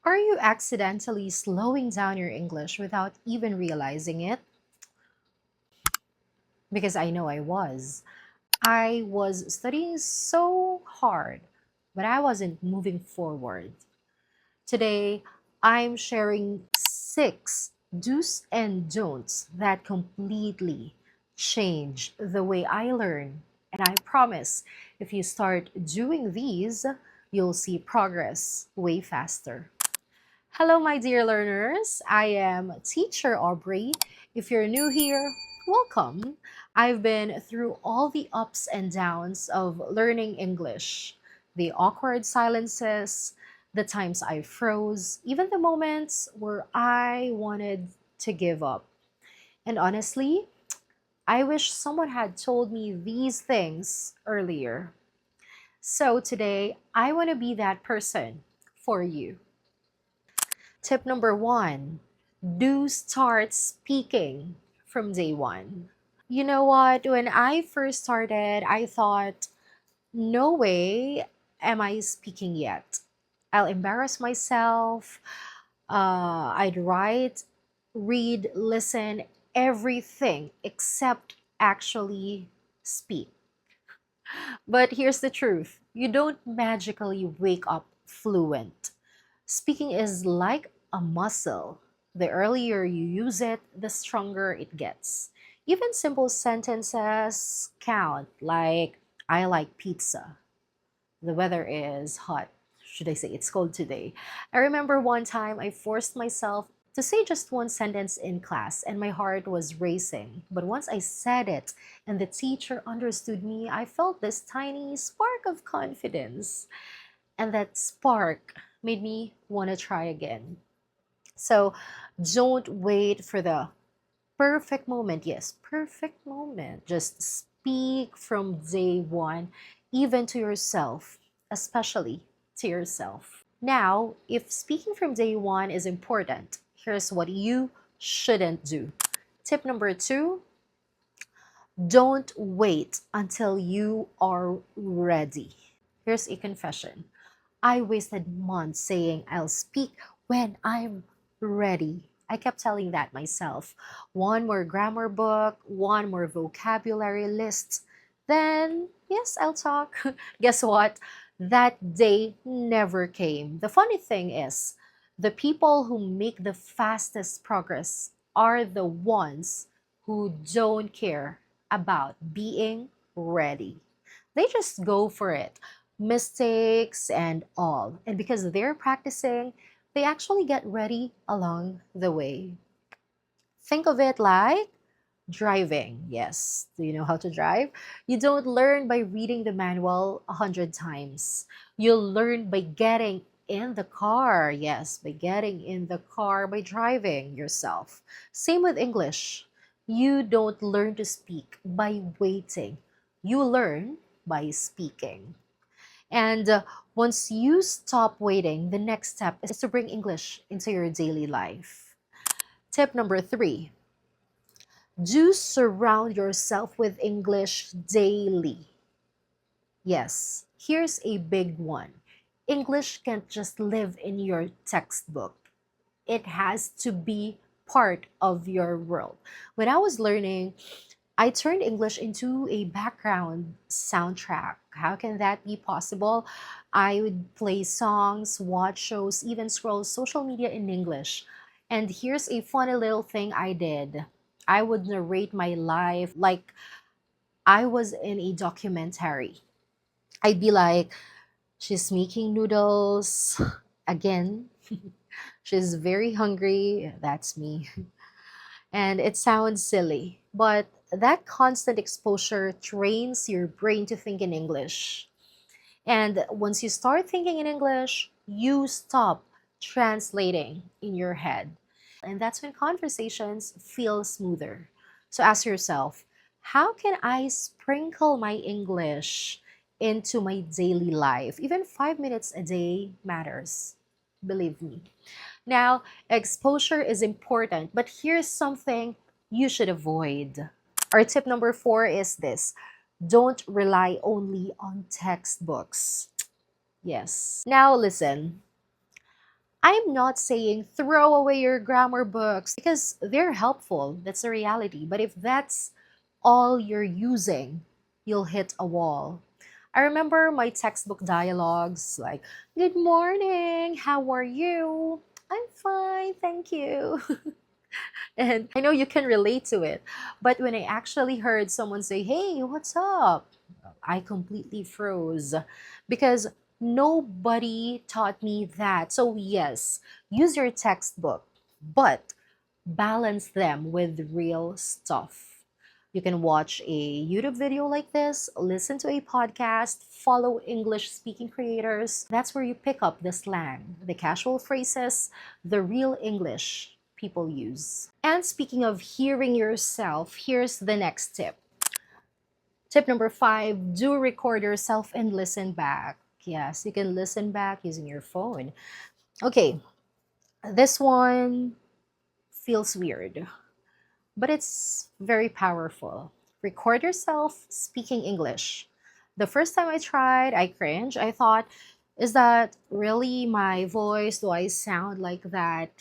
Are you accidentally slowing down your English without even realizing it? Because I know I was. I was studying so hard, but I wasn't moving forward. Today, I'm sharing six do's and don'ts that completely change the way I learn. And I promise, if you start doing these, you'll see progress way faster. Hello, my dear learners. I am Teacher Aubrey. If you're new here, welcome. I've been through all the ups and downs of learning English, the awkward silences, the times I froze, even the moments where I wanted to give up. And honestly, I wish someone had told me these things earlier. So today, I want to be that person for you. Tip number one, do start speaking from day one. You know what? When I first started, I thought, no way am I speaking yet. I'll embarrass myself. I'd write, read, listen, everything except actually speak. But here's the truth, you don't magically wake up fluent. Speaking is like a muscle. The earlier you use it, the stronger it gets. Even simple sentences count, like, I like pizza. The weather is hot. Should I say it's cold today? I remember one time I forced myself to say just one sentence in class and my heart was racing. But once I said it and the teacher understood me, I felt this tiny spark of confidence. And that spark made me want to try again. So don't wait for the perfect moment. Yes, perfect moment. Just speak from day one, even to yourself, especially to yourself. Now, if speaking from day one is important, here's what you shouldn't do. Tip number two, don't wait until you are ready. Here's a confession. I wasted months saying I'll speak when I'm ready. I kept telling that myself. One more grammar book, one more vocabulary list. Then, yes, I'll talk. Guess what? That day never came. The funny thing is, the people who make the fastest progress are the ones who don't care about being ready. They just go for it, mistakes and all. And because they're practicing, they actually get ready along the way. Think of it like driving. Yes. Do you know how to drive? You don't learn by reading the manual 100 times. You'll learn by getting in the car. Yes, by getting in the car, by driving yourself. Same with English. You don't learn to speak by waiting. You learn by speaking. And once you stop waiting, the next step is to bring English into your daily life. Tip number three, do surround yourself with English daily. Yes, here's a big one. English can't just live in your textbook. It has to be part of your world. When I was learning, I turned English into a background soundtrack. How can that be possible? I would play songs, watch shows, even scroll social media in English. And here's a funny little thing I did. I would narrate my life like I was in a documentary. I'd be like, she's making noodles again. She's very hungry. That's me. And it sounds silly, but that constant exposure trains your brain to think in English. And once you start thinking in English, you stop translating in your head. And that's when conversations feel smoother. So ask yourself, how can I sprinkle my English into my daily life? Even 5 minutes a day matters. Believe me. Now, exposure is important, but here's something you should avoid. Our tip number four is this, don't rely only on textbooks. Yes. Now, listen, I'm not saying throw away your grammar books because they're helpful. That's a reality. But if that's all you're using, you'll hit a wall. I remember my textbook dialogues like, "Good morning, how are you? I'm fine, thank you." And I know you can relate to it. But when I actually heard someone say, "Hey, what's up?" I completely froze because nobody taught me that. So, yes, use your textbook, but balance them with real stuff. You can watch a YouTube video like this, listen to a podcast, follow English speaking creators. That's where you pick up the slang, the casual phrases, the real English people use. And speaking of hearing yourself, here's the next tip. Tip number 5, do record yourself and listen back. Yes, you can listen back using your phone. Okay, this one feels weird, but it's very powerful. Record yourself speaking English. The first time I tried, I cringed. I thought, is that really my voice? Do I sound like that?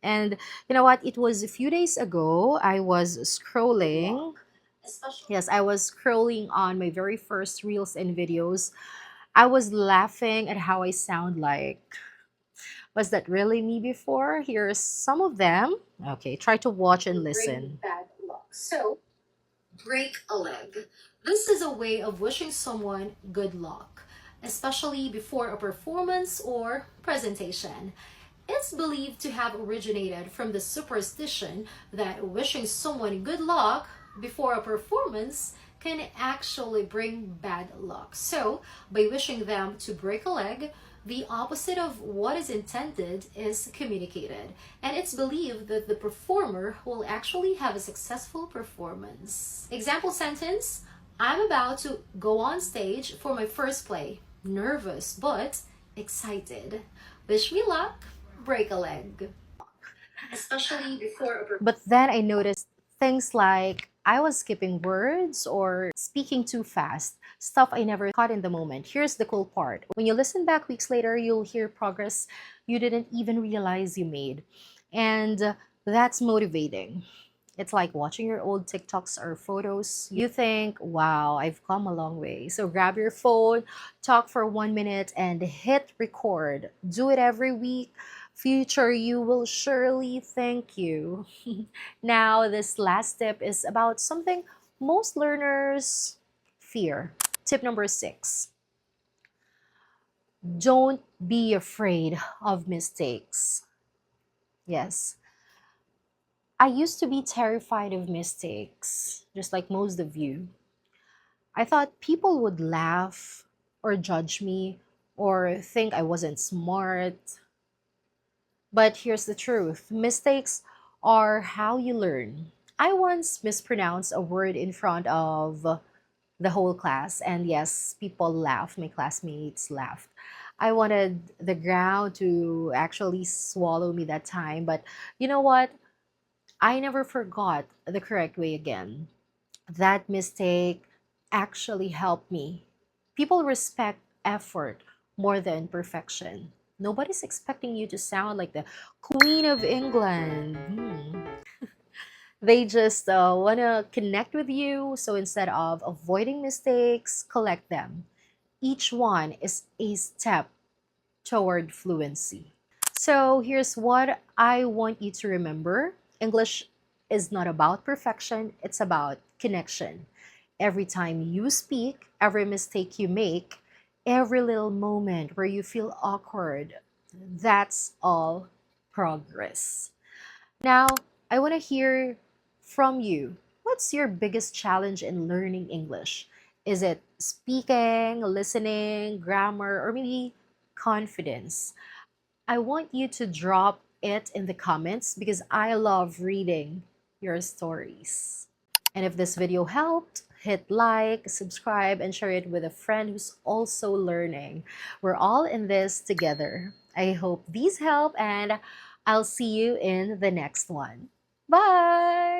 And you know what? It was a few days ago. I was scrolling. Yes, I was scrolling on my very first reels and videos. I was laughing at how I sound like. Was that really me before? Here's some of them. Okay, try to watch and listen. Bad luck. So, break a leg. This is a way of wishing someone good luck, especially before a performance or presentation. It's believed to have originated from the superstition that wishing someone good luck before a performance can actually bring bad luck. So, by wishing them to break a leg, the opposite of what is intended is communicated, and it's believed that the performer will actually have a successful performance. Example sentence: I'm about to go on stage for my first play. Nervous but excited. Wish me luck, break a leg. Especially before a But then I noticed things like I was skipping words or speaking too fast, stuff I never caught in the moment. Here's the cool part. When you listen back weeks later, you'll hear progress you didn't even realize you made. And that's motivating. It's like watching your old TikToks or photos. You think, wow, I've come a long way. So grab your phone, talk for 1 minute, and hit record. Do it every week. Future you will surely thank you. Now, this last tip is about something most learners fear. Tip number 6, don't be afraid of mistakes. Yes, I used to be terrified of mistakes, just like most of you. I thought people would laugh or judge me or think I wasn't smart. But here's the truth, mistakes are how you learn. I once mispronounced a word in front of the whole class, and yes, people laughed, my classmates laughed. I wanted the ground to actually swallow me that time, but you know what? I never forgot the correct way again. That mistake actually helped me. People respect effort more than perfection. Nobody's expecting you to sound like the Queen of England. They just want to connect with you. So instead of avoiding mistakes, collect them. Each one is a step toward fluency. So here's what I want you to remember: English is not about perfection, it's about connection. Every time you speak, every mistake you make, every little moment where you feel awkward, that's all progress. Now, I want to hear from you. What's your biggest challenge in learning English? Is it speaking, listening, grammar, or maybe confidence? I want you to drop it in the comments because I love reading your stories. And if this video helped, hit like, subscribe, and share it with a friend who's also learning. We're all in this together. I hope these help, and I'll see you in the next one. Bye!